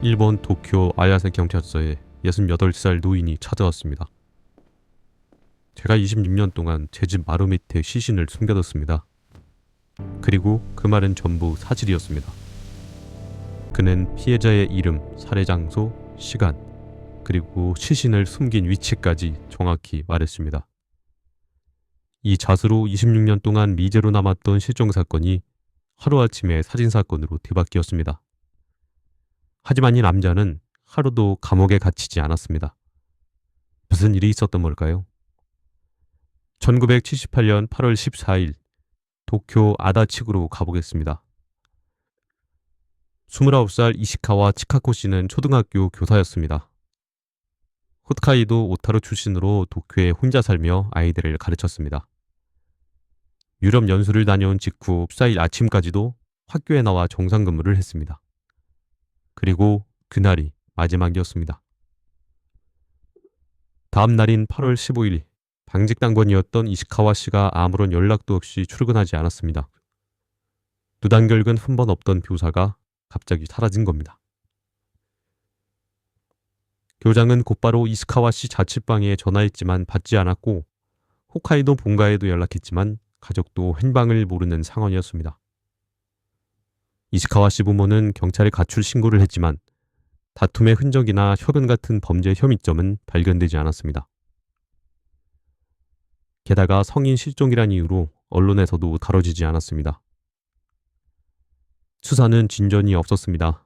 일본 도쿄 아야세 경찰서에 68살 노인이 찾아왔습니다. 제가 26년 동안 제 집 마루 밑에 시신을 숨겨뒀습니다. 그리고 그 말은 전부 사실이었습니다. 그는 피해자의 이름, 살해 장소, 시간, 그리고 시신을 숨긴 위치까지 정확히 말했습니다. 이 자수로 26년 동안 미제로 남았던 실종 사건이 하루아침에 사진 사건으로 뒤바뀌었습니다. 하지만 이 남자는 하루도 감옥에 갇히지 않았습니다. 무슨 일이 있었던 걸까요? 1978년 8월 14일 도쿄 아다치구로 가보겠습니다. 29살 이시카와 치카코 씨는 초등학교 교사였습니다. 홋카이도 오타루 출신으로 도쿄에 혼자 살며 아이들을 가르쳤습니다. 유럽 연수를 다녀온 직후 14일 아침까지도 학교에 나와 정상 근무를 했습니다. 그리고 그날이 마지막이었습니다. 다음 날인 8월 15일 방직당번이었던 이시카와 씨가 아무런 연락도 없이 출근하지 않았습니다. 누단결근 한 번 없던 교사가 갑자기 사라진 겁니다. 교장은 곧바로 이시카와 씨 자취방에 전화했지만 받지 않았고 홋카이도 본가에도 연락했지만 가족도 행방을 모르는 상황이었습니다. 이시카와 씨 부모는 경찰에 가출 신고를 했지만 다툼의 흔적이나 혈흔 같은 범죄 혐의점은 발견되지 않았습니다. 게다가 성인 실종이란 이유로 언론에서도 다뤄지지 않았습니다. 수사는 진전이 없었습니다.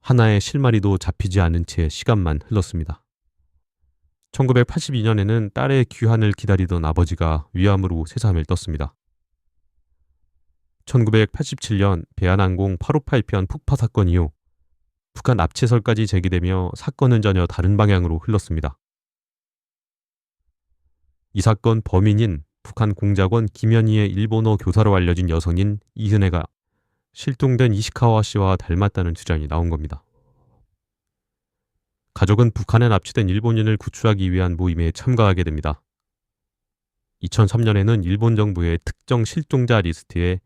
하나의 실마리도 잡히지 않은 채 시간만 흘렀습니다. 1982년에는 딸의 귀환을 기다리던 아버지가 위암으로 세상을 떴습니다. 1987년 대한항공 858편 폭파 사건 이후 북한 압체설까지 제기되며 사건은 전혀 다른 방향으로 흘렀습니다. 이 사건 범인인 북한 공작원 김현희의 일본어 교사로 알려진 여성인 이은혜가 실종된 이시카와 씨와 닮았다는 주장이 나온 겁니다. 가족은 북한에 납치된 일본인을 구출하기 위한 모임에 참가하게 됩니다. 2003년에는 일본 정부의 특정 실종자 리스트에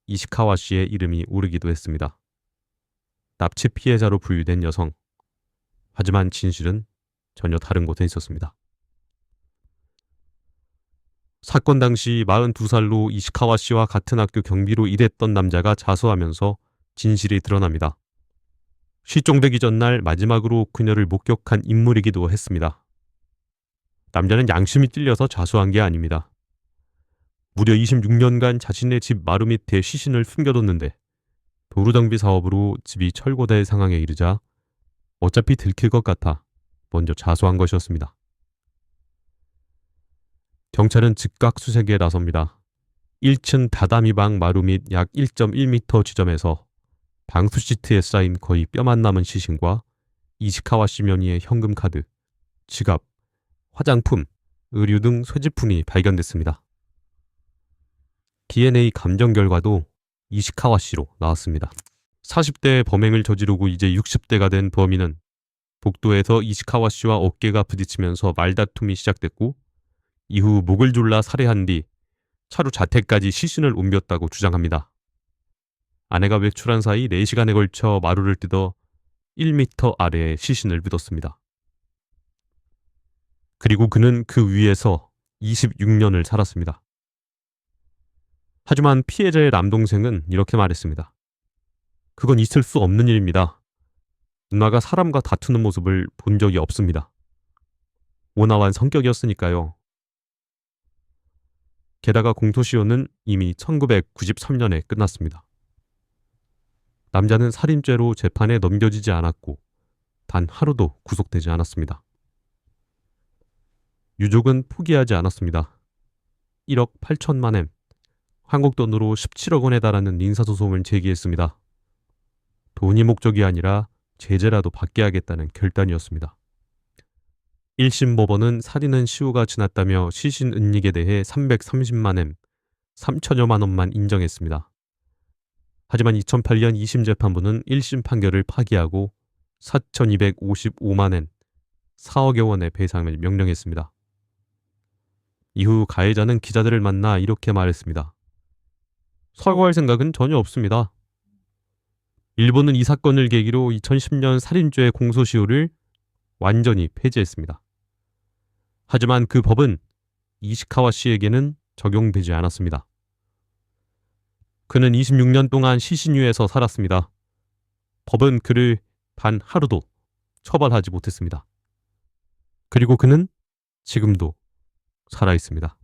이시카와 씨의 이름이 오르기도 했습니다. 납치 피해자로 분류된 여성. 하지만 진실은 전혀 다른 곳에 있었습니다. 사건 당시 42살로 이시카와 씨와 같은 학교 경비로 일했던 남자가 자수하면서 진실이 드러납니다. 실종되기 전날 마지막으로 그녀를 목격한 인물이기도 했습니다. 남자는 양심이 찔려서 자수한 게 아닙니다. 무려 26년간 자신의 집 마루 밑에 시신을 숨겨뒀는데 도로정비 사업으로 집이 철거될 상황에 이르자 어차피 들킬 것 같아 먼저 자수한 것이었습니다. 경찰은 즉각 수색에 나섭니다. 1층 다다미방 마루 밑 약 1.1m 지점에서 방수 시트에 쌓인 거의 뼈만 남은 시신과 이시카와 씨 명의의 현금카드, 지갑, 화장품, 의류 등 소지품이 발견됐습니다. DNA 감정 결과도 이시카와 씨로 나왔습니다. 40대의 범행을 저지르고 이제 60대가 된 범인은 복도에서 이시카와 씨와 어깨가 부딪히면서 말다툼이 시작됐고 이후 목을 졸라 살해한 뒤 차로 자택까지 시신을 옮겼다고 주장합니다. 아내가 외출한 사이 4시간에 걸쳐 마루를 뜯어 1m 아래에 시신을 묻었습니다. 그리고 그는 그 위에서 26년을 살았습니다. 하지만 피해자의 남동생은 이렇게 말했습니다. 그건 있을 수 없는 일입니다. 누나가 사람과 다투는 모습을 본 적이 없습니다. 온화한 성격이었으니까요. 게다가 공소시효는 이미 1993년에 끝났습니다. 남자는 살인죄로 재판에 넘겨지지 않았고 단 하루도 구속되지 않았습니다. 유족은 포기하지 않았습니다. 1억 8천만 엔, 한국 돈으로 17억 원에 달하는 민사소송을 제기했습니다. 돈이 목적이 아니라 제재라도 받게 하겠다는 결단이었습니다. 1심 법원은 살인은 시효가 지났다며 시신 은닉에 대해 330만 엔, 3천여만 원만 인정했습니다. 하지만 2008년 2심 재판부는 1심 판결을 파기하고 4,255만 엔, 4억여 원의 배상을 명령했습니다. 이후 가해자는 기자들을 만나 이렇게 말했습니다. 사과할 생각은 전혀 없습니다. 일본은 이 사건을 계기로 2010년 살인죄 공소시효를 완전히 폐지했습니다. 하지만 그 법은 이시카와 씨에게는 적용되지 않았습니다. 그는 26년 동안 시신유에서 살았습니다. 법은 그를 단 하루도 처벌하지 못했습니다. 그리고 그는 지금도 살아 있습니다.